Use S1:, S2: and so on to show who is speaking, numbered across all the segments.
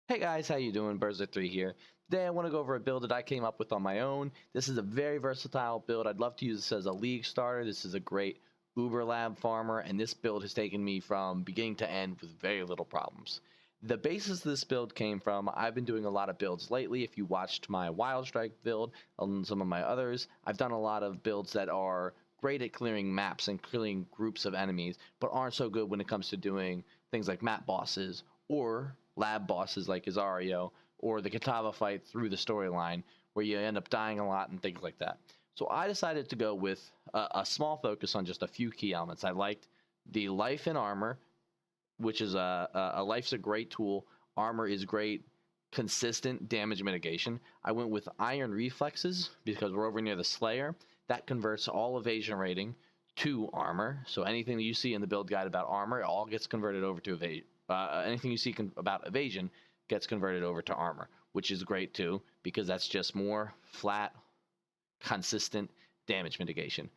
S1: Hey guys, how you doing? Berzer3 here. Today I want to go over a build that I came up with on my own. This is a very versatile build. I'd love to use this as a league starter. This is a great Uber Lab farmer, and this build has taken me from beginning to end with very little problems. The basis of this build came from, I've been doing a lot of builds lately. If you watched my Wild Strike build and some of my others, I've done a lot of builds that are great at clearing maps and clearing groups of enemies, but aren't so good when it comes to doing things like map bosses or lab bosses like Azario, or the Katava fight through the storyline, where you end up dying a lot and things like that. So I decided to go with a small focus on just a few key elements. I liked the life and armor, which is life's a great tool. Armor is great, consistent damage mitigation. I went with iron reflexes because we're over near the Slayer. That converts all evasion rating to armor. So anything that you see in the build guide about armor, it all gets converted over to evasion. Anything you see about evasion gets converted over to armor, which is great too, because that's just more flat, consistent damage mitigation.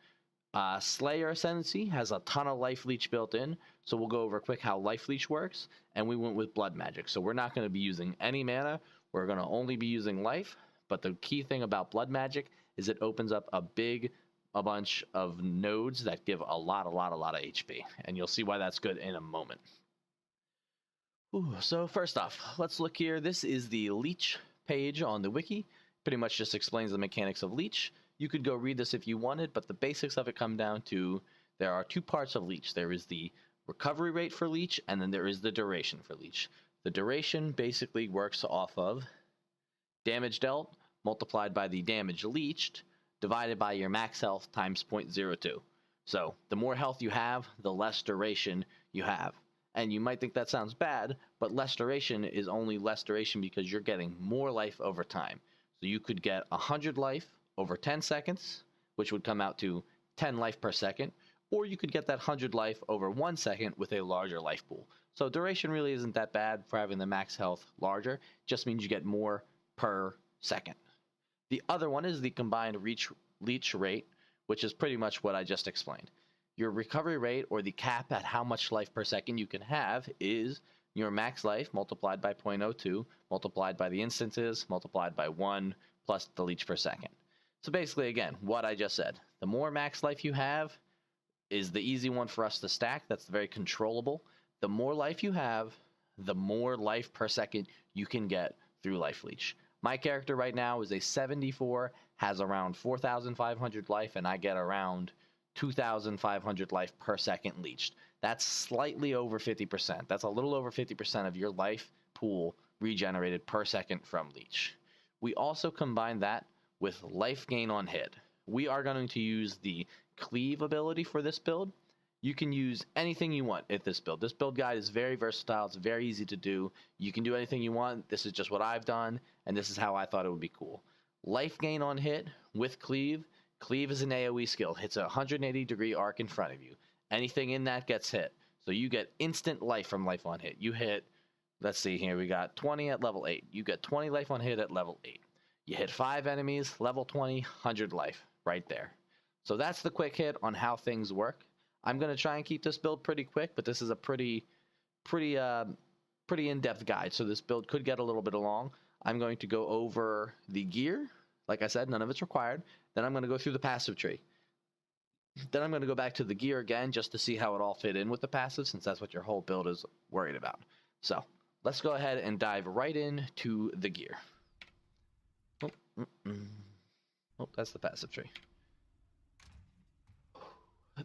S1: Slayer Ascendancy has a ton of life leech built in, so we'll go over quick how life leech works, and we went with blood magic. So we're not going to be using any mana, we're going to only be using life, but the key thing about blood magic is it opens up a bunch of nodes that give a lot of HP, and you'll see why that's good in a moment. So first off, let's look here. This is the Leech page on the wiki. Pretty much just explains the mechanics of Leech. You could go read this if you wanted, but the basics of it come down to there are two parts of Leech. There is the recovery rate for Leech, and then there is the duration for Leech. The duration basically works off of damage dealt multiplied by the damage leached divided by your max health times 0.02. So the more health you have, the less duration you have. And you might think that sounds bad, but less duration is only less duration because you're getting more life over time. So you could get 100 life over 10 seconds, which would come out to 10 life per second, or you could get that 100 life over 1 second with a larger life pool. So duration really isn't that bad for having the max health larger, just means you get more per second. The other one is the combined leech rate, which is pretty much what I just explained. Your recovery rate, or the cap at how much life per second you can have, is your max life multiplied by 0.02, multiplied by the instances, multiplied by 1, plus the leech per second. So basically, again, what I just said. The more max life you have is the easy one for us to stack. That's very controllable. The more life you have, the more life per second you can get through life leech. My character right now is a 74, has around 4,500 life, and I get around 2,500 life per second leached. That's slightly over 50%. That's a little over 50% of your life pool regenerated per second from leech. We also combine that with life gain on hit. We are going to use the cleave ability for this build. You can use anything you want at this build. This build guide is very versatile. It's very easy to do. You can do anything you want. This is just what I've done, and this is how I thought it would be cool. Life gain on hit with cleave. Cleave is an AoE skill. Hits a 180-degree arc in front of you. Anything in that gets hit. So you get instant life from life on hit. You hit, let's see here, we got 20 at level 8. You get 20 life on hit at level 8. You hit 5 enemies, level 20, 100 life, right there. So that's the quick hit on how things work. I'm going to try and keep this build pretty quick, but this is a pretty in-depth guide, so this build could get a little bit long. I'm going to go over the gear. Like I said, none of it's required. Then I'm going to go through the passive tree. Then I'm going to go back to the gear again just to see how it all fit in with the passive, since that's what your whole build is worried about. So let's go ahead and dive right into the gear. Oh, that's the passive tree.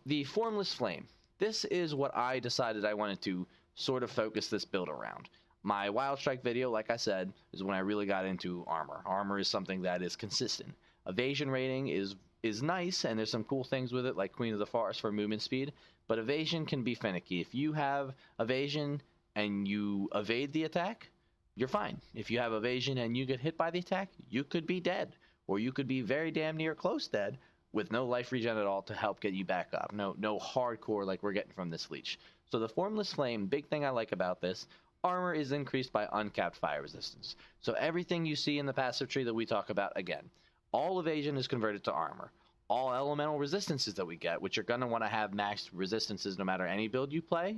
S1: The Formless Flame. This is what I decided I wanted to sort of focus this build around. My Wild Strike video, like I said, is when I really got into armor. Armor is something that is consistent. Evasion rating is nice, and there's some cool things with it, like Queen of the Forest for movement speed, but evasion can be finicky. If you have evasion and you evade the attack, you're fine. If you have evasion and you get hit by the attack, you could be dead, or you could be very damn near close dead with no life regen at all to help get you back up. No hardcore like we're getting from this Leech. So the Formless Flame, big thing I like about this, armor is increased by uncapped fire resistance. So everything you see in the passive tree that we talk about, again, all evasion is converted to armor. All elemental resistances that we get, which you're going to want to have maxed resistances no matter any build you play,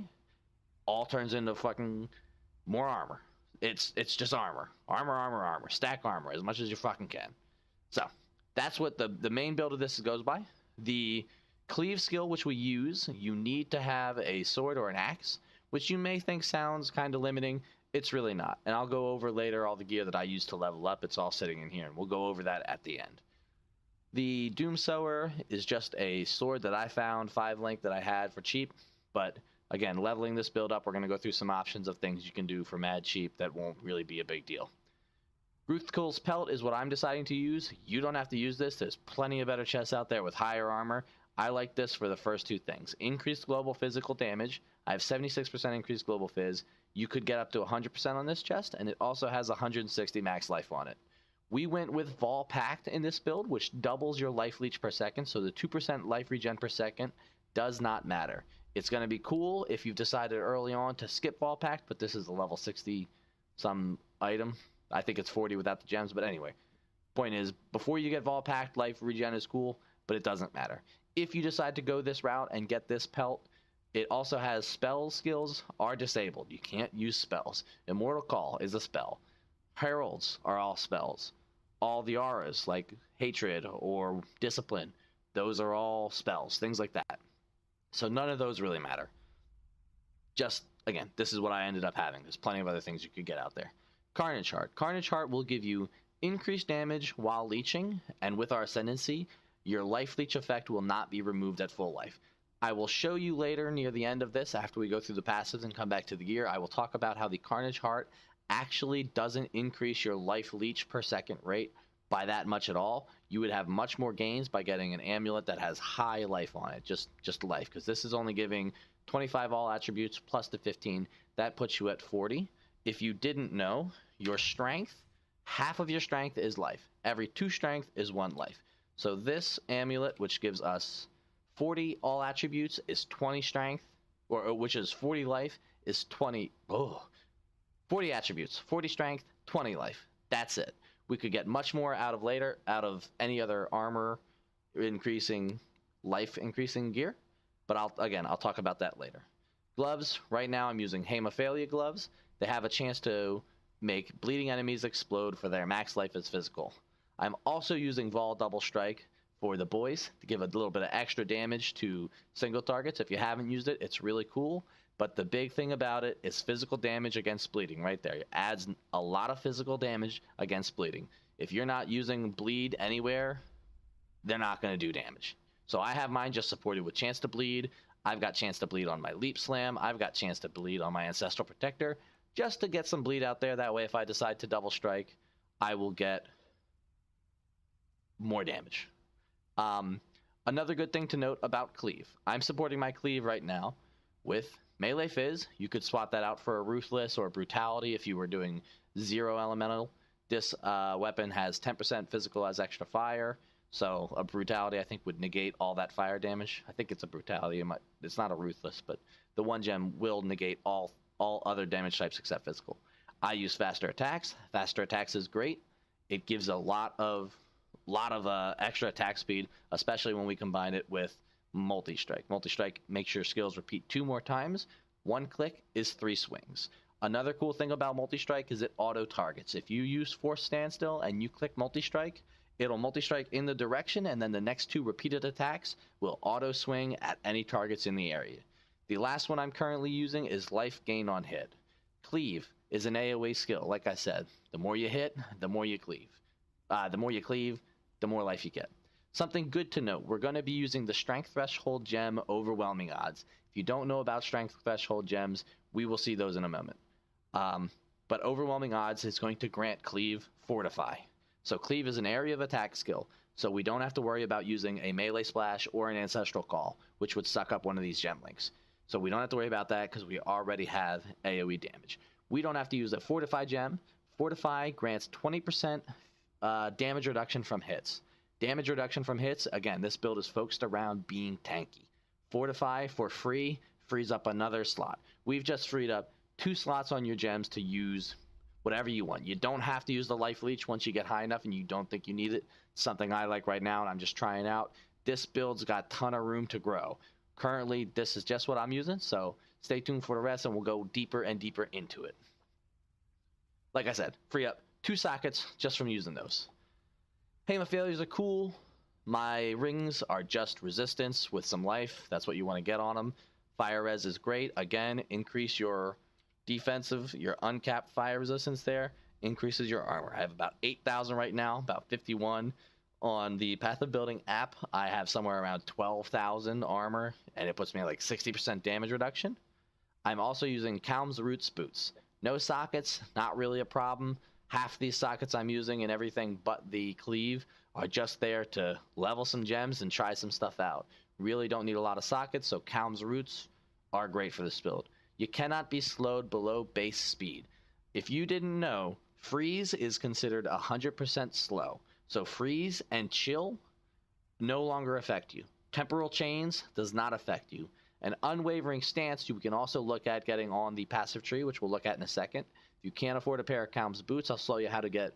S1: all turns into fucking more armor. It's just armor. Armor. Stack armor as much as you fucking can. So that's what the main build of this goes by. The cleave skill, which we use, you need to have a sword or an axe, which you may think sounds kind of limiting. It's really not. And I'll go over later all the gear that I use to level up. It's all sitting in here, and we'll go over that at the end. The Doom Sower is just a sword that I found, 5 link, that I had for cheap. But again, leveling this build up, we're going to go through some options of things you can do for mad cheap that won't really be a big deal. Ruthkul's Pelt is what I'm deciding to use. You don't have to use this. There's plenty of better chests out there with higher armor. I like this for the first 2 things. Increased global physical damage. I have 76% increased global phys. You could get up to 100% on this chest, and it also has 160 max life on it. We went with Vaal Pact in this build, which doubles your life leech per second, so the 2% life regen per second does not matter. It's going to be cool if you've decided early on to skip Vaal Pact, but this is a level 60 some item. I think it's 40 without the gems, but anyway. Point is, before you get Vaal Pact, life regen is cool, but it doesn't matter. If you decide to go this route and get this pelt, it also has spell skills are disabled. You can't use spells. Immortal Call is a spell. Heralds are all spells. All the auras, like Hatred or Discipline, those are all spells, things like that. So none of those really matter. Just, again, this is what I ended up having. There's plenty of other things you could get out there. Carnage Heart. Carnage Heart will give you increased damage while leeching, and with our Ascendancy, your life leech effect will not be removed at full life. I will show you later near the end of this, after we go through the passives and come back to the gear, I will talk about how the Carnage Heart actually doesn't increase your life leech per second rate by that much at all. You would have much more gains by getting an amulet that has high life on it, just life, because this is only giving 25 all attributes plus the 15. That puts you at 40. If you didn't know, your strength, half of your strength is life. Every 2 strength is 1 life. So this amulet, which gives us 40 all attributes, is 20 strength, or which is 40 life, is 20. 40 attributes, 40 strength, 20 life. That's it. We could get much more out of any other armor increasing, life increasing gear, but I'll talk about that later. Gloves, right now I'm using Hemophilia gloves. They have a chance to make bleeding enemies explode for their max life as physical. I'm also using Vaal Double Strike for the boys to give a little bit of extra damage to single targets. If you haven't used it, it's really cool. But the big thing about it is physical damage against bleeding right there. It adds a lot of physical damage against bleeding. If you're not using bleed anywhere, they're not going to do damage. So I have mine just supported with chance to bleed. I've got chance to bleed on my Leap Slam. I've got chance to bleed on my Ancestral Protector, just to get some bleed out there. That way, if I decide to double strike, I will get more damage. Another good thing to note about cleave. I'm supporting my cleave right now with melee fizz. You could swap that out for a ruthless or a brutality if you were doing 0 elemental. This weapon has 10% physical as extra fire, so a brutality I think would negate all that fire damage. I think it's a brutality. It's not a ruthless, but the 1 gem will negate all other damage types except physical. I use faster attacks. Faster attacks is great. It gives a lot of extra attack speed, especially when we combine it with multi-strike. Multi-strike makes your skills repeat 2 more times. 1 click is 3 swings. Another cool thing about multi-strike is it auto targets. If you use forced standstill and you click multi-strike, it'll multi-strike in the direction, and then the next 2 repeated attacks will auto swing at any targets in the area. The last one I'm currently using is life gain on hit. Cleave is an AoE skill. Like I said, the more you hit, the more you cleave. The more you cleave, the more life you get. Something good to note, we're going to be using the Strength Threshold Gem Overwhelming Odds. If you don't know about Strength Threshold Gems, we will see those in a moment. But Overwhelming Odds is going to grant Cleave Fortify. So Cleave is an area of attack skill, so we don't have to worry about using a melee splash or an Ancestral Call, which would suck up one of these gem links. So we don't have to worry about that because we already have AoE damage. We don't have to use a Fortify gem. Fortify grants 20% damage reduction from hits. Damage reduction from hits, again, this build is focused around being tanky. Fortify for free frees up another slot. We've just freed up 2 slots on your gems to use whatever you want. You don't have to use the life leech once you get high enough and you don't think you need it. Something I like right now and I'm just trying out. This build's got a ton of room to grow. Currently, this is just what I'm using, so stay tuned for the rest and we'll go deeper and deeper into it. like I said, free up 2 sockets just from using those. Hema failures are cool. My rings are just resistance with some life. That's what you want to get on them. Fire res is great. Again, increase your defensive, your uncapped fire resistance there. Increases your armor. I have about 8,000 right now, about 51. On the Path of Building app, I have somewhere around 12,000 armor, and it puts me at like 60% damage reduction. I'm also using Calm's Roots boots. No sockets, not really a problem. Half these sockets I'm using and everything but the cleave are just there to level some gems and try some stuff out. Really don't need a lot of sockets, so Calm's Roots are great for this build. You cannot be slowed below base speed. If you didn't know, freeze is considered 100% slow. So freeze and chill no longer affect you. Temporal chains does not affect you. An unwavering stance you can also look at getting on the passive tree, which we'll look at in a second. If you can't afford a pair of Calm's boots, I'll show you how to get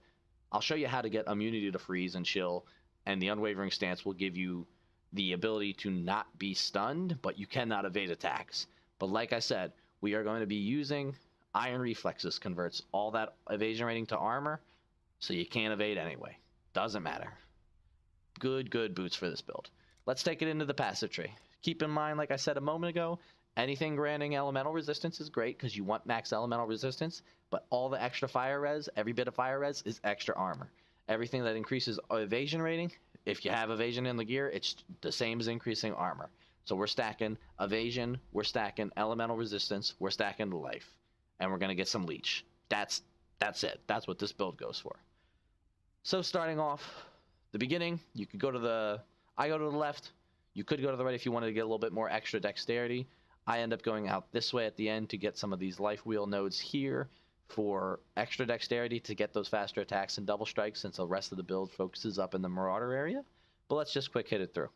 S1: immunity to freeze and chill, and the unwavering stance will give you the ability to not be stunned, but you cannot evade attacks. But like I said, we are going to be using Iron Reflexes, converts all that evasion rating to armor, so you can't evade anyway. Doesn't matter. Good boots for this build. Let's take it into the passive tree. Keep in mind, like I said a moment ago, anything granting elemental resistance is great because you want max elemental resistance, but all the extra fire res, every bit of fire res is extra armor. Everything that increases evasion rating, if you have evasion in the gear, it's the same as increasing armor. So we're stacking evasion, we're stacking elemental resistance, we're stacking life, and we're going to get some leech. That's it. That's what this build goes for. So starting off the beginning, you could go to the... I go to the left. You could go to the right if you wanted to get a little bit more extra dexterity. I end up going out this way at the end to get some of these life wheel nodes here for extra dexterity to get those faster attacks and double strikes, since the rest of the build focuses up in the Marauder area. But let's just quick hit it through.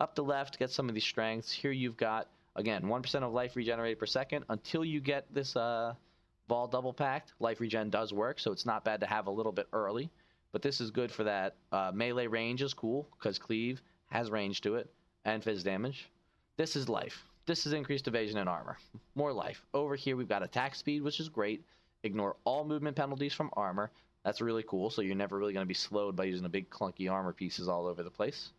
S1: Up the left, get some of these strengths. Here you've got, again, 1% of life regenerated per second. Until you get this Vaal Double Pact, life regen does work, so it's not bad to have a little bit early. But this is good for that. Melee range is cool, because cleave has range to it, and fizz damage. This is life. This is increased evasion and armor. More life. Over here we've got attack speed, which is great. Ignore all movement penalties from armor. That's really cool, so you're never really going to be slowed by using the big clunky armor pieces all over the place.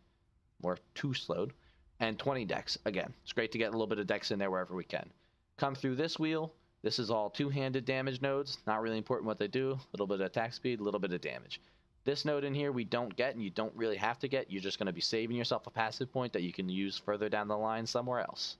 S1: Or too slowed. And 20 dex. Again, it's great to get a little bit of dex in there wherever we can. Come through this wheel. This is all two-handed damage nodes. Not really important what they do. A little bit of attack speed, a little bit of damage. This node in here we don't get, and you don't really have to get. You're just going to be saving yourself a passive point that you can use further down the line somewhere else.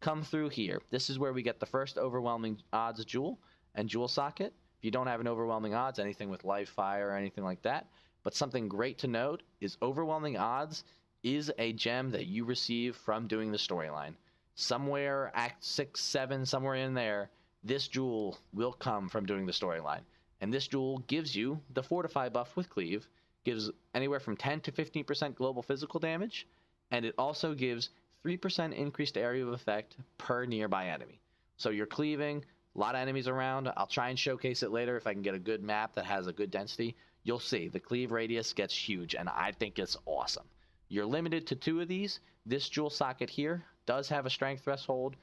S1: Come through here. This is where we get the first overwhelming odds jewel and jewel socket. If you don't have an overwhelming odds, anything with life, fire, or anything like that. But something great to note is overwhelming odds is a gem that you receive from doing the storyline. Somewhere, Act 6, 7, somewhere in there, this jewel will come from doing the storyline. And this jewel gives you the Fortify buff with Cleave, gives anywhere from 10 to 15% global physical damage, and it also gives 3% increased area of effect per nearby enemy. So you're cleaving, a lot of enemies around. I'll try and showcase it later if I can get a good map that has a good density. You'll see the cleave radius gets huge, and I think it's awesome. You're limited to 2 of these. This jewel socket here does have a strength threshold.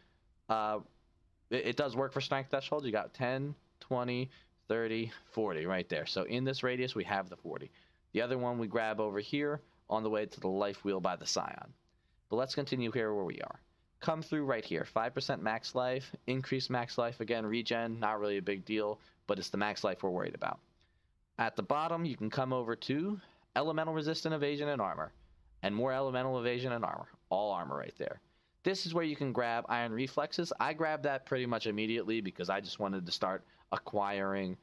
S1: It does work for strength thresholds. You got 10, 20, 30, 40 right there. So in this radius, we have the 40. The other one we grab over here on the way to the life wheel by the Scion. But let's continue here where we are. Come through right here. 5% max life, increased max life. Again, regen, not really a big deal, but it's the max life we're worried about. At the bottom, you can come over to elemental resistant evasion and armor. And more elemental evasion and armor. All armor right there. This is where you can grab Iron Reflexes. I grabbed that pretty much immediately because I just wanted to start acquiring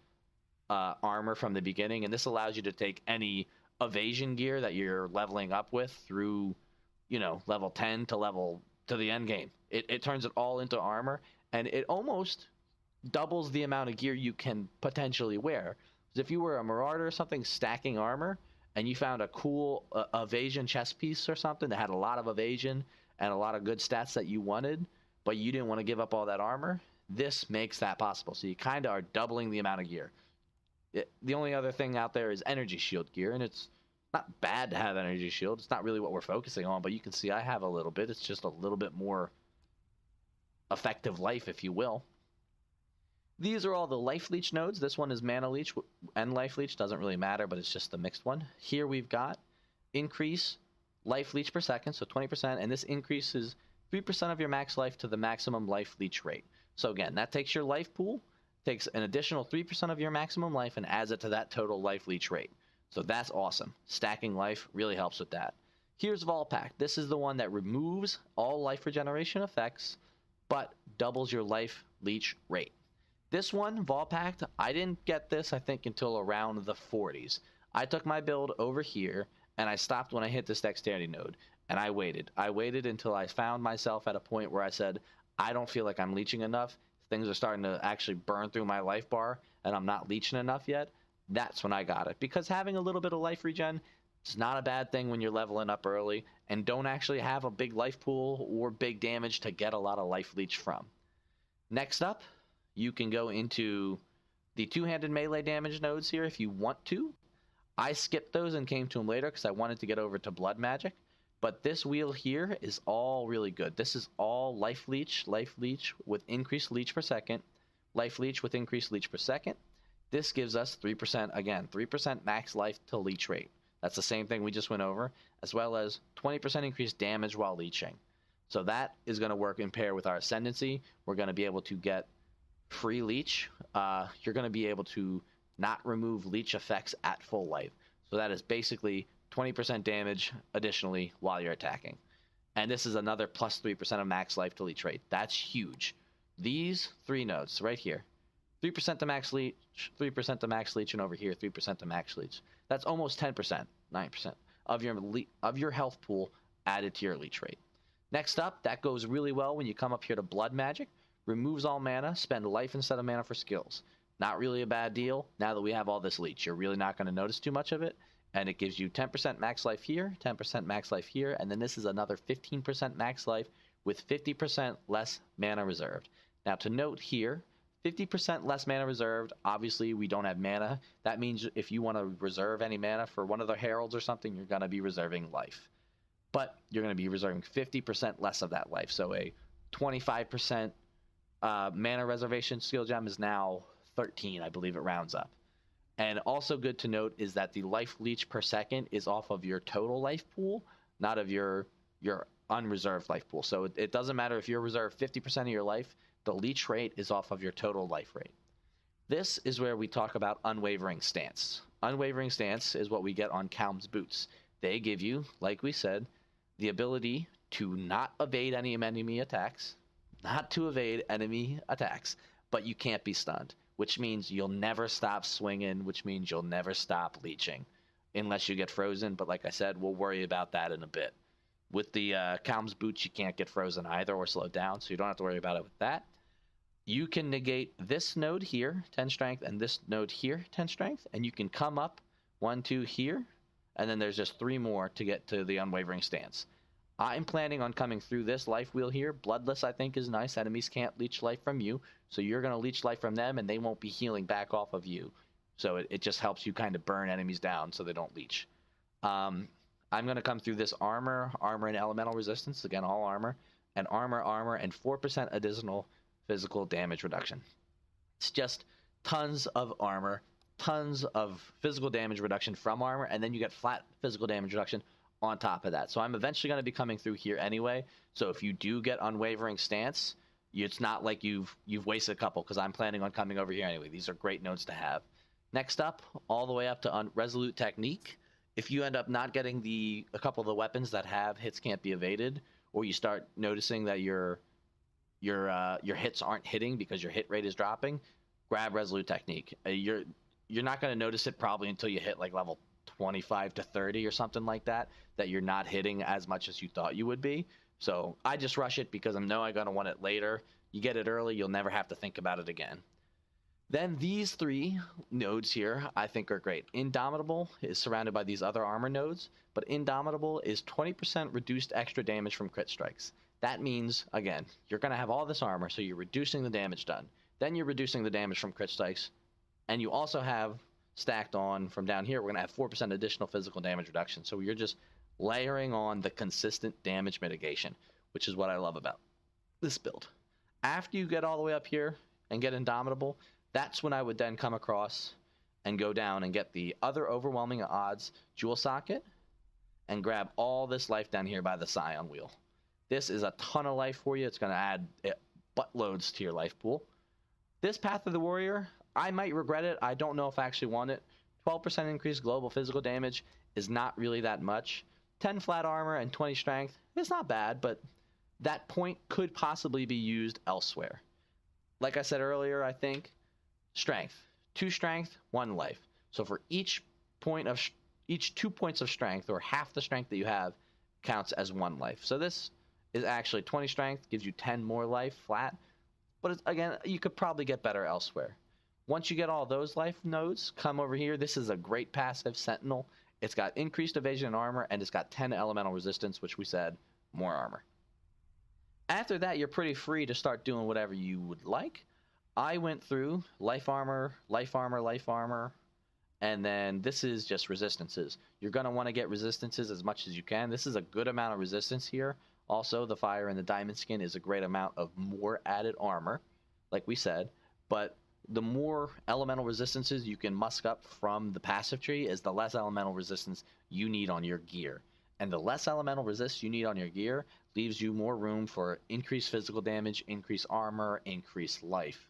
S1: armor from the beginning, and this allows you to take any evasion gear that you're leveling up with through, you know, level 10 to the end game. It turns it all into armor, and it almost doubles the amount of gear you can potentially wear. Because if you were a Marauder or something stacking armor, and you found a cool evasion chest piece or something that had a lot of evasion and a lot of good stats that you wanted, but you didn't want to give up all that armor, this makes that possible. So you kind of are doubling the amount of gear. The only other thing out there is energy shield gear, and it's not bad to have energy shield. It's not really what we're focusing on, but you can see I have a little bit. It's just a little bit more effective life, if you will. These are all the Life Leech nodes. This one is Mana Leech and Life Leech. Doesn't really matter, but it's just the mixed one. Here we've got increase Life Leech per second, so 20%, and this increases 3% of your max life to the maximum Life Leech rate. So again, that takes your life pool, takes an additional 3% of your maximum life, and adds it to that total Life Leech rate. So that's awesome. Stacking life really helps with that. Here's Vaal Pact. This is the one that removes all life regeneration effects, but doubles your Life Leech rate. This one, Vaal Pact, I didn't get this, I think, until around the 40s. I took my build over here, and I stopped when I hit this Dexterity node, and I waited. I waited until I found myself at a point where I said, I don't feel like I'm leeching enough. Things are starting to actually burn through my life bar, and I'm not leeching enough yet. That's when I got it. Because having a little bit of life regen, it's not a bad thing when you're leveling up early, and don't actually have a big life pool or big damage to get a lot of life leech from. Next up, you can go into the two-handed melee damage nodes here if you want to. I skipped those and came to them later because I wanted to get over to blood magic. But this wheel here is all really good. This is all Life Leech with increased leech per second, Life Leech with increased leech per second. This gives us 3%, again, 3% max life to leech rate. That's the same thing we just went over, as well as 20% increased damage while leeching. So that is going to work in pair with our Ascendancy. We're going to be able to get free leech. You're going to be able to not remove leech effects at full life. So that is basically 20% damage additionally while you're attacking. And this is another plus 3% of max life to leech rate. That's huge. These three nodes right here, 3% to max leech, 3% to max leech, and over here 3% to max leech. That's almost 10%, 9% of your health pool added to your leech rate. Next up, that goes really well when you come up here to blood magic. Removes all mana, spend life instead of mana for skills. Not really a bad deal. Now that we have all this leech, you're really not going to notice too much of it. And it gives you 10% max life here, 10% max life here, and then this is another 15% max life with 50% less mana reserved. Now to note here, 50% less mana reserved, obviously we don't have mana. That means if you want to reserve any mana for one of the heralds or something, you're going to be reserving life. But you're going to be reserving 50% less of that life. So a 25% mana reservation skill gem is now 13, I believe it rounds up. And also good to note is that the life leech per second is off of your total life pool, not of your unreserved life pool. So it doesn't matter if you're reserved 50% of your life, the leech rate is off of your total life rate. This is where we talk about Unwavering Stance. Unwavering Stance is what we get on Calm's boots. They give you, like we said, the ability to not evade any enemy attacks, but you can't be stunned, which means you'll never stop swinging, which means you'll never stop leeching unless you get frozen. But like I said, we'll worry about that in a bit. With the Calm's boots, you can't get frozen either or slowed down, so you don't have to worry about it with that. You can negate this node here, 10 strength, and this node here, 10 strength, and you can come up 1, 2 here, and then there's just 3 more to get to the Unwavering Stance. I'm planning on coming through this life wheel here. Bloodless, I think, is nice. Enemies can't leech life from you, so you're going to leech life from them, and they won't be healing back off of you. So it just helps you kind of burn enemies down so they don't leech. I'm going to come through this armor and elemental resistance, again, all armor, and armor, and 4% additional physical damage reduction. It's just tons of armor, tons of physical damage reduction from armor, and then you get flat physical damage reduction on top of that. So I'm eventually going to be coming through here anyway. So if you do get Unwavering Stance, it's not like you've wasted a couple, because I'm planning on coming over here anyway. These are great nodes to have. Next up, all the way up to Resolute Technique. If you end up not getting a couple of the weapons that have hits can't be evaded, or you start noticing that your hits aren't hitting because your hit rate is dropping, grab Resolute Technique. You're not going to notice it probably until you hit like level 25 to 30 or something like that you're not hitting as much as you thought you would be. So I just rush it because I know I'm going to want it later. You get it early, you'll never have to think about it again. Then these 3 nodes here I think are great. Indomitable is surrounded by these other armor nodes, but Indomitable is 20% reduced extra damage from crit strikes. That means, again, you're going to have all this armor, so you're reducing the damage done. Then you're reducing the damage from crit strikes, and you also have stacked on from down here, we're going to have 4% additional physical damage reduction. So you're just layering on the consistent damage mitigation, which is what I love about this build. After you get all the way up here and get Indomitable, That's when I would then come across and go down and get the other overwhelming odds jewel socket and grab all this life down here by the Scion wheel. This is a ton of life for you. It's going to add buttloads to your life pool. This Path of the Warrior, I might regret it. I don't know if I actually want it. 12% increased global physical damage is not really that much. 10 flat armor and 20 strength, it's not bad, but that point could possibly be used elsewhere. Like I said earlier, I think strength. 2 strength, 1 life. So for each 2 points of strength, or half the strength that you have, counts as 1 life. So this is actually 20 strength, gives you 10 more life flat. But again, you could probably get better elsewhere. Once you get all those life nodes, come over here. This is a great passive, Sentinel. It's got increased evasion and armor, and it's got 10 elemental resistance, which we said, more armor. After that, you're pretty free to start doing whatever you would like. I went through life armor, life armor, life armor, and then this is just resistances. You're going to want to get resistances as much as you can. This is a good amount of resistance here. Also, the fire and the diamond skin is a great amount of more added armor, like we said, but the more elemental resistances you can musk up from the passive tree is the less elemental resistance you need on your gear. And the less elemental resist you need on your gear leaves you more room for increased physical damage, increased armor, increased life,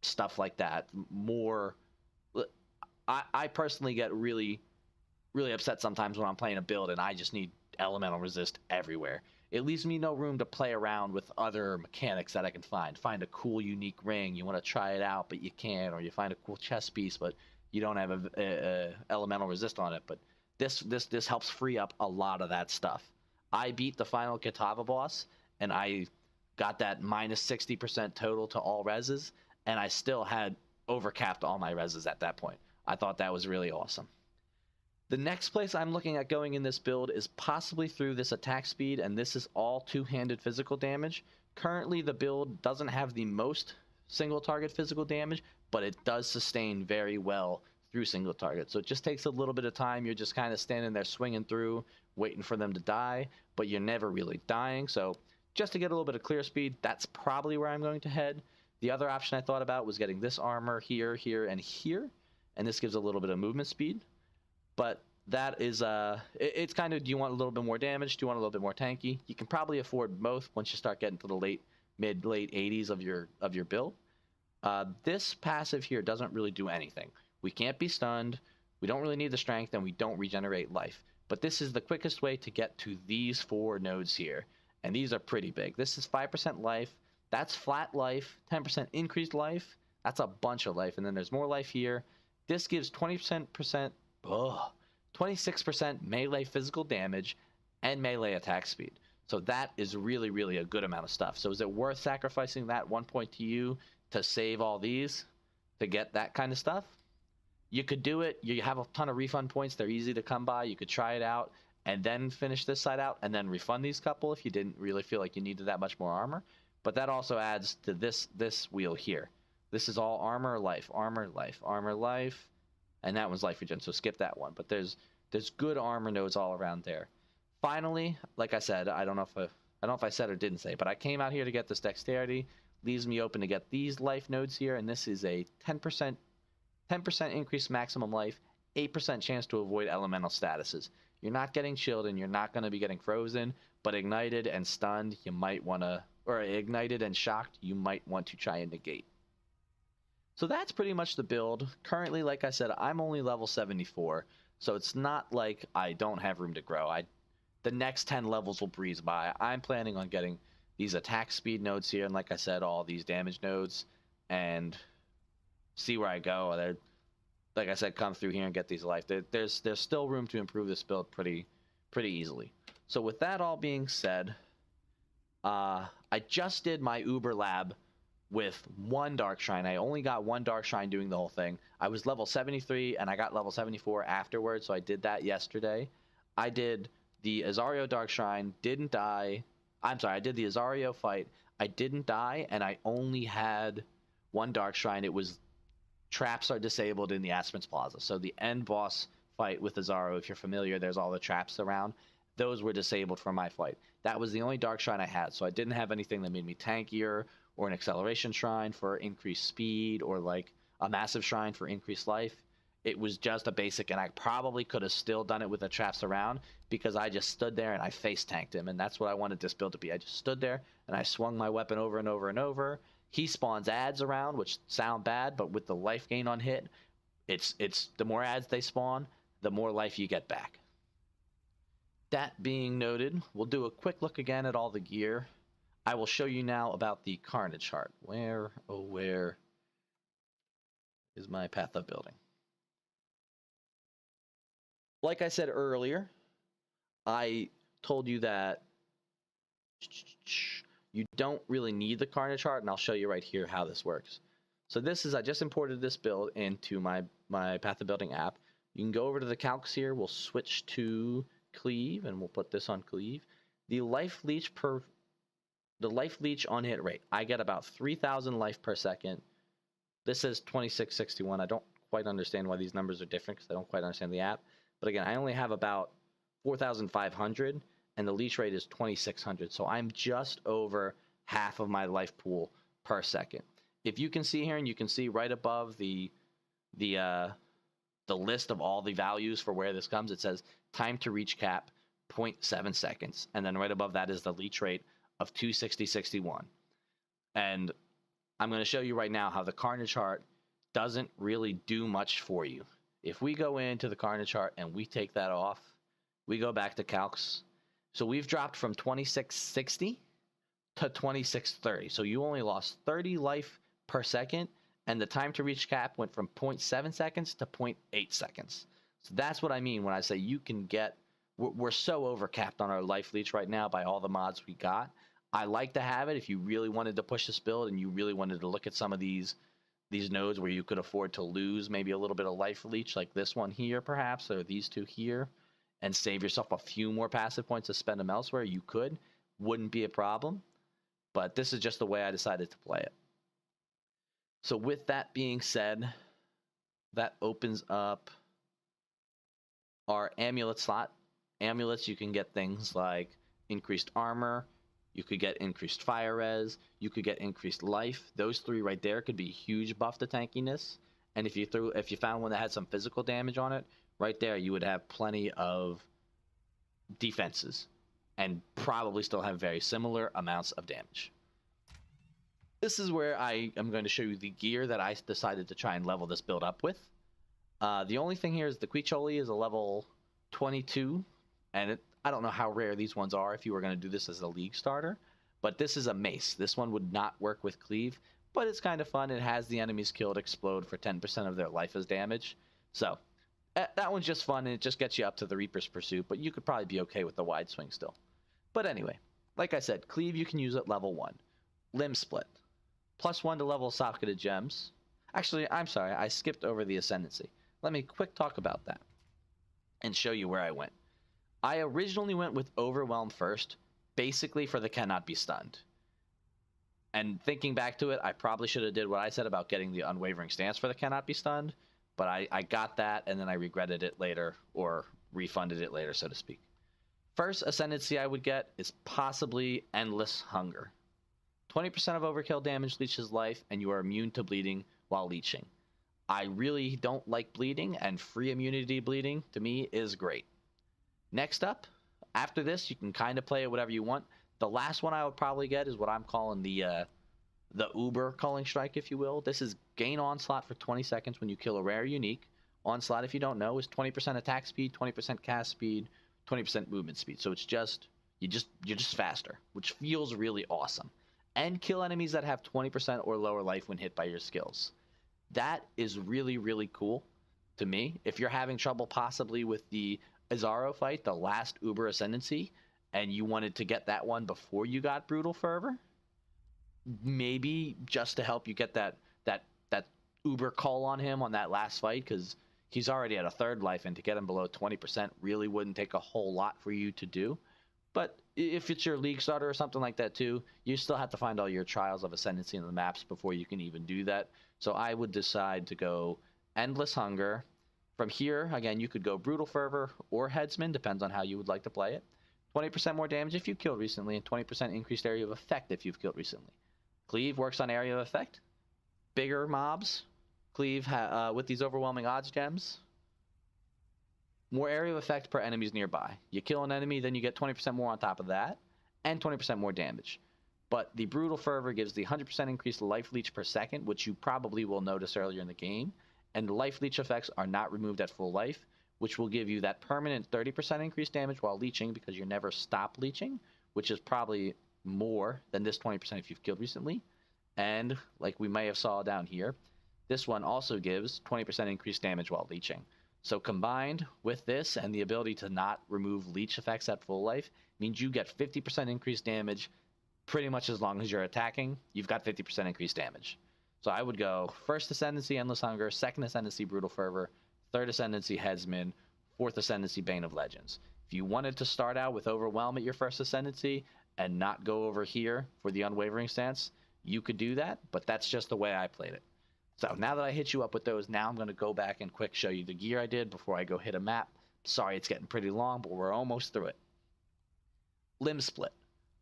S1: stuff like that. More. I personally get really, really upset sometimes when I'm playing a build and I just need elemental resist everywhere. It leaves me no room to play around with other mechanics that I can find. Find a cool, unique ring. You want to try it out, but you can't. Or you find a cool chess piece, but you don't have a elemental resist on it. But this helps free up a lot of that stuff. I beat the final Kitava boss, and I got that minus 60% total to all reses, and I still had overcapped all my reses at that point. I thought that was really awesome. The next place I'm looking at going in this build is possibly through this attack speed, and this is all two-handed physical damage. Currently, the build doesn't have the most single target physical damage, but it does sustain very well through single target. So it just takes a little bit of time. You're just kind of standing there swinging through, waiting for them to die, but you're never really dying. So just to get a little bit of clear speed, that's probably where I'm going to head. The other option I thought about was getting this armor here, here, and here, and this gives a little bit of movement speed. But that is, it's kind of, do you want a little bit more damage? Do you want a little bit more tanky? You can probably afford both once you start getting to the mid-late 80s of your build. This passive here doesn't really do anything. We can't be stunned, we don't really need the strength, and we don't regenerate life. But this is the quickest way to get to these 4 nodes here. And these are pretty big. This is 5% life, that's flat life, 10% increased life, that's a bunch of life. And then there's more life here. This gives 26% melee physical damage and melee attack speed. So that is really, really a good amount of stuff. So is it worth sacrificing that 1 point to you to save all these to get that kind of stuff? You could do it. You have a ton of refund points. They're easy to come by. You could try it out and then finish this side out and then refund these couple if you didn't really feel like you needed that much more armor. But that also adds to this wheel here. This is all armor, life, armor, life, armor, life. And that one's life regen, so skip that one. But there's good armor nodes all around there. Finally, like I said, I don't know if I said or didn't say, but I came out here to get this dexterity. Leaves me open to get these life nodes here, and this is a 10% increased maximum life, 8% chance to avoid elemental statuses. You're not getting chilled and you're not going to be getting frozen, but ignited and stunned, you might want to, or ignited and shocked, you might want to try and negate. So that's pretty much the build. Currently, like I said, I'm only level 74, so it's not like I don't have room to grow. The next 10 levels will breeze by. I'm planning on getting these attack speed nodes here, and like I said, all these damage nodes, and see where I go. Like I said, come through here and get these life. There's still room to improve this build pretty easily. So with that all being said, I just did my Uber lab with 1 Dark Shrine. I only got 1 Dark Shrine doing the whole thing. I was level 73 and I got level 74 afterwards, so I did that yesterday. I did the Azario Dark Shrine, didn't die. I'm sorry, I did the Azario fight. I didn't die, and I only had 1 Dark Shrine. It was traps are disabled in the Aspen's Plaza. So the end boss fight with Azario, if you're familiar, there's all the traps around. Those were disabled from my fight. That was the only Dark Shrine I had, so I didn't have anything that made me tankier, or an acceleration shrine for increased speed, or like a massive shrine for increased life. It was just a basic, and I probably could have still done it with the traps around because I just stood there and I face tanked him, and that's what I wanted this build to be. I just stood there and I swung my weapon over and over and over. He spawns ads around, which sound bad, but with the life gain on hit, it's the more ads they spawn, the more life you get back. That being noted, we'll do a quick look again at all the gear. I will show you now about the Carnage Heart. Where, oh where is my path of building? Like I said earlier, I told you that you don't really need the Carnage Heart, and I'll show you right here how this works. So this is, I just imported this build into my Path of Building app. You can go over to the calcs here. We'll switch to Cleave, and we'll put this on Cleave. The life leech on hit rate, I get about 3,000 life per second. This says 2661. I don't quite understand why these numbers are different because I don't quite understand the app. But again, I only have about 4,500, and the leech rate is 2,600. So I'm just over half of my life pool per second. If you can see here, and you can see right above the list of all the values for where this comes, it says time to reach cap 0.7 seconds. And then right above that is the leech rate of 260.61. And I'm going to show you right now how the Carnage Heart doesn't really do much for you. If we go into the Carnage Heart and we take that off, we go back to calcs. So we've dropped from 2660 to 2630. So you only lost 30 life per second, and the time to reach cap went from 0.7 seconds to 0.8 seconds. So that's what I mean when I say you can get, we're so overcapped on our life leech right now by all the mods we got. I like to have it if you really wanted to push this build and you really wanted to look at some of these nodes where you could afford to lose maybe a little bit of life leech, like this one here perhaps, or these two here, and save yourself a few more passive points to spend them elsewhere. You could, wouldn't be a problem, but this is just the way I decided to play it. So with that being said, that opens up our amulet slot. Amulets, you can get things like increased armor, you could get increased fire res, you could get increased life. Those three right there could be a huge buff to tankiness. And if you found one that had some physical damage on it, right there you would have plenty of defenses and probably still have very similar amounts of damage. This is where I am going to show you the gear that I decided to try and level this build up with. The only thing here is the Quicholi is a level 22, and I don't know how rare these ones are if you were going to do this as a league starter, but this is a mace. This one would not work with Cleave, but it's kind of fun. It has the enemies killed explode for 10% of their life as damage. So that one's just fun, and it just gets you up to the Reaper's Pursuit, but you could probably be okay with the wide swing still. But anyway, like I said, Cleave you can use at level 1. Limb Split. +1 to level socketed gems. Actually, I'm sorry, I skipped over the Ascendancy. Let me quick talk about that and show you where I went. I originally went with Overwhelm first, basically for the cannot be stunned. And thinking back to it, I probably should have did what I said about getting the Unwavering Stance for the cannot be stunned, but I got that and then I regretted it later, or refunded it later, so to speak. First Ascendancy I would get is possibly Endless Hunger. 20% of overkill damage leeches life, and you are immune to bleeding while leeching. I really don't like bleeding, and free immunity bleeding, to me, is great. Next up, after this, you can kind of play it whatever you want. The last one I would probably get is what I'm calling the Uber Culling Strike, if you will. This is gain Onslaught for 20 seconds when you kill a rare unique. Onslaught, if you don't know, is 20% attack speed, 20% cast speed, 20% movement speed. So it's just, you're just faster, which feels really awesome. And kill enemies that have 20% or lower life when hit by your skills. That is really, really cool to me. If you're having trouble possibly with the Azaro fight, the last Uber Ascendancy, and you wanted to get that one before you got Brutal Fervor, maybe just to help you get that Uber call on him on that last fight, because he's already at a third life, and to get him below 20% really wouldn't take a whole lot for you to do. But if it's your league starter or something like that too, you still have to find all your Trials of Ascendancy in the maps before you can even do that. So I would decide to go Endless Hunger. From here, again, you could go Brutal Fervor or Headsman, depends on how you would like to play it. 20% more damage if you've killed recently, and 20% increased area of effect if you've killed recently. Cleave works on area of effect. Bigger mobs, Cleave with these overwhelming odds gems. More area of effect per enemies nearby. You kill an enemy, then you get 20% more on top of that, and 20% more damage. But the Brutal Fervor gives the 100% increased life leech per second, which you probably will notice earlier in the game. And the life leech effects are not removed at full life, which will give you that permanent 30% increased damage while leeching, because you never stop leeching, which is probably more than this 20% if you've killed recently. And like we may have saw down here, this one also gives 20% increased damage while leeching. So combined with this and the ability to not remove leech effects at full life means you get 50% increased damage pretty much as long as you're attacking. You've got 50% increased damage. So I would go first Ascendancy, Endless Hunger, second Ascendancy, Brutal Fervor, third Ascendancy, Headsman, fourth Ascendancy, Bane of Legends. If you wanted to start out with Overwhelm at your first Ascendancy and not go over here for the Unwavering Stance, you could do that, but that's just the way I played it. So now that I hit you up with those, now I'm going to go back and quick show you the gear I did before I go hit a map. Sorry it's getting pretty long, but we're almost through it. Limb Split.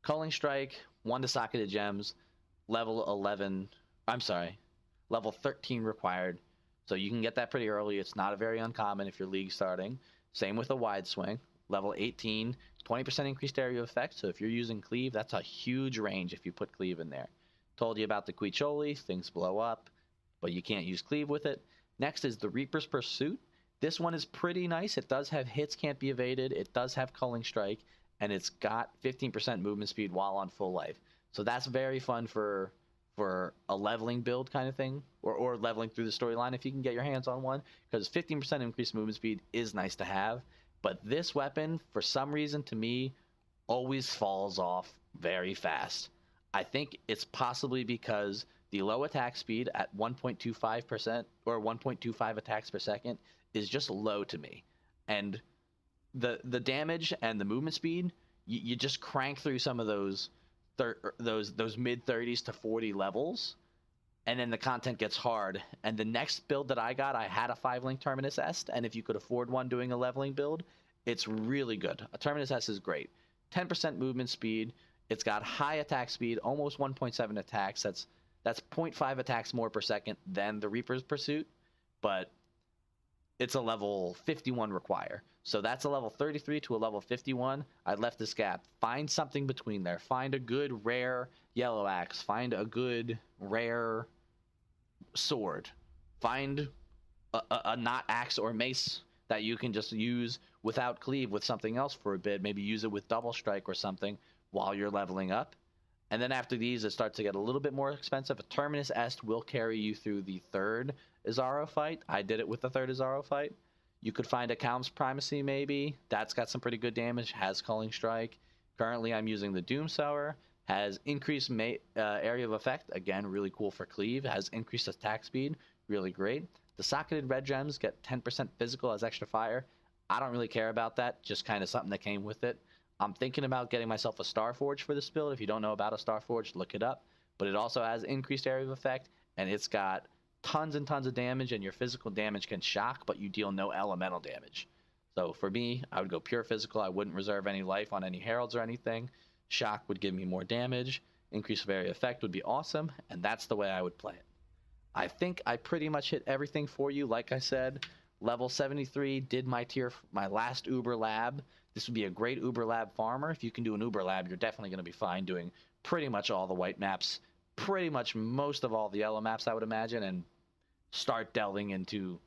S1: Culling Strike, 1 to Socketed Gems, level 13 required. So you can get that pretty early. It's not a very uncommon if you're league starting. Same with a Wide Swing. Level 18, 20% increased area of effect. So if you're using Cleave, that's a huge range if you put Cleave in there. Told you about the Quicholi, things blow up, but you can't use Cleave with it. Next is the Reaper's Pursuit. This one is pretty nice. It does have hits can't be evaded. It does have Culling Strike, and it's got 15% movement speed while on full life. So that's very fun for a leveling build kind of thing, or leveling through the storyline if you can get your hands on one, because 15% increased movement speed is nice to have. But this weapon, for some reason, to me, always falls off very fast. I think it's possibly because the low attack speed at 1.25% or 1.25 attacks per second is just low to me. And the damage and the movement speed, you just crank through some of those mid 30s to 40 levels, and then the content gets hard. And the next build that I got, I had a 5-link Terminus Est, and if you could afford one doing a leveling build, it's really good. A Terminus Est is great. 10% movement speed. It's got high attack speed, almost 1.7 attacks. That's 0.5 attacks more per second than the Reaper's Pursuit, but it's a level 51 require. So that's a level 33 to a level 51. I left this gap. Find something between there. Find a good rare yellow axe. Find a good rare sword. Find a not axe or mace that you can just use without Cleave with something else for a bit. Maybe use it with Double Strike or something while you're leveling up. And then after these, it starts to get a little bit more expensive. A Terminus Est will carry you through the third Azaro fight. I did it with the third Azaro fight. You could find a Calm's Primacy maybe. That's got some pretty good damage. Has Culling Strike. Currently, I'm using the Doomsower. Has increased area of effect. Again, really cool for Cleave. Has increased attack speed. Really great. The Socketed Red Gems get 10% physical as extra fire. I don't really care about that. Just kind of something that came with it. I'm thinking about getting myself a Starforge for this build. If you don't know about a Starforge, look it up. But it also has increased area of effect, and it's got tons and tons of damage, and your physical damage can shock, but you deal no elemental damage. So for me, I would go pure physical. I wouldn't reserve any life on any heralds or anything. Shock would give me more damage. Increase of area effect would be awesome, and that's the way I would play it. I think I pretty much hit everything for you. Like I said, level 73 did my last Uber Lab. This would be a great Uber Lab farmer. If you can do an Uber Lab, you're definitely going to be fine doing pretty much all the white maps, pretty much most of all the yellow maps, I would imagine, and start delving into,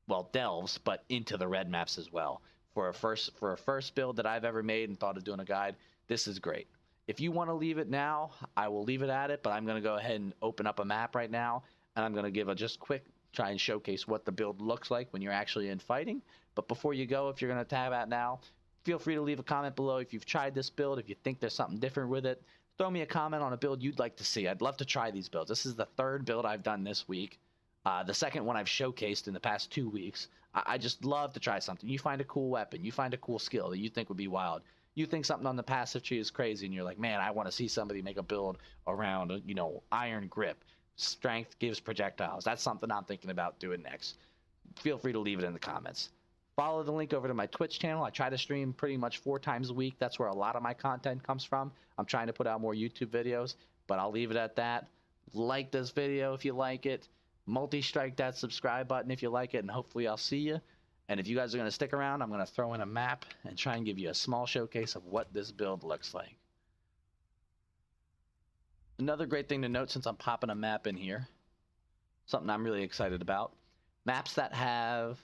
S1: well, delves, but into the red maps as well. For a first build that I've ever made and thought of doing a guide, this is great. If you want to leave it now, I will leave it at it, but I'm going to go ahead and open up a map right now, and I'm going to give a just quick try and showcase what the build looks like when you're actually in fighting. But before you go, if you're going to tab out now, feel free to leave a comment below if you've tried this build, if you think there's something different with it. Throw me a comment on a build you'd like to see. I'd love to try these builds. This is the third build I've done this week. The second one I've showcased in the past 2 weeks. I just love to try something. You find a cool weapon. You find a cool skill that you think would be wild. You think something on the passive tree is crazy, and you're like, man, I want to see somebody make a build around, iron grip. Strength gives projectiles. That's something I'm thinking about doing next. Feel free to leave it in the comments. Follow the link over to my Twitch channel. I try to stream pretty much 4 times a week. That's where a lot of my content comes from. I'm trying to put out more YouTube videos, but I'll leave it at that. Like this video if you like it. multi-strike that subscribe button if you like it, and hopefully I'll see you. And if you guys are going to stick around, I'm going to throw in a map and try and give you a small showcase of what this build looks like. Another great thing to note, since I'm popping a map in here, something I'm really excited about, maps that have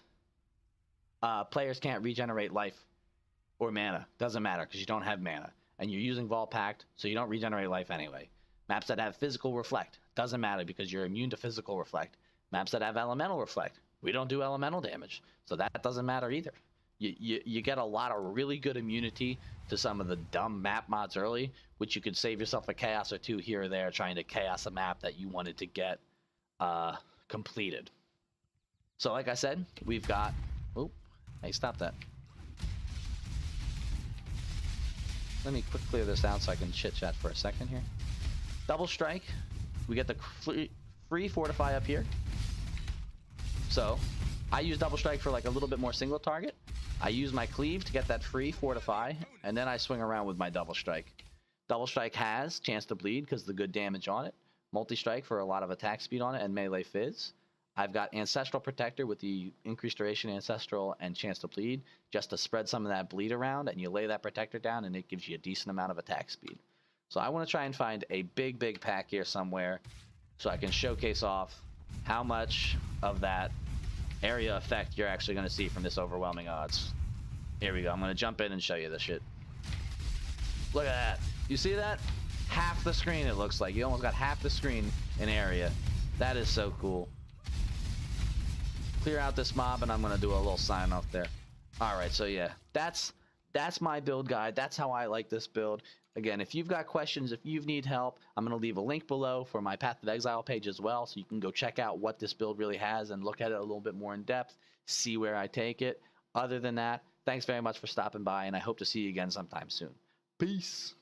S1: players can't regenerate life or mana. Doesn't matter because you don't have mana. And you're using Vaal Pact, so you don't regenerate life anyway. Maps that have physical reflect. Doesn't matter because you're immune to physical reflect. Maps that have elemental reflect. We don't do elemental damage, so that doesn't matter either. You get a lot of really good immunity to some of the dumb map mods early, which you could save yourself a chaos or two here or there trying to chaos a map that you wanted to get completed. So like I said, we've got... Oh, hey, stop that. Let me quick clear this out so I can chit-chat for a second here. Double strike. We get the free fortify up here. So I use double strike for like a little bit more single target. I use my cleave to get that free fortify, and then I swing around with my double strike. Double strike has chance to bleed because of the good damage on it. Multi-strike for a lot of attack speed on it, and melee fizz. I've got Ancestral Protector with the increased duration Ancestral and chance to bleed, just to spread some of that bleed around, and you lay that Protector down and it gives you a decent amount of attack speed. So I want to try and find a big pack here somewhere so I can showcase off how much of that area effect you're actually going to see from this overwhelming odds. Here we go. I'm going to jump in and show you this shit. Look at that. You see that? Half the screen it looks like. You almost got half the screen in area. That is so cool. Clear out this mob and I'm going to do a little sign off there. Alright, so yeah. That's my build guide. That's how I like this build. Again, if you've got questions, if you need help, I'm going to leave a link below for my Path of Exile page as well, so you can go check out what this build really has and look at it a little bit more in depth, see where I take it. Other than that, thanks very much for stopping by, and I hope to see you again sometime soon. Peace!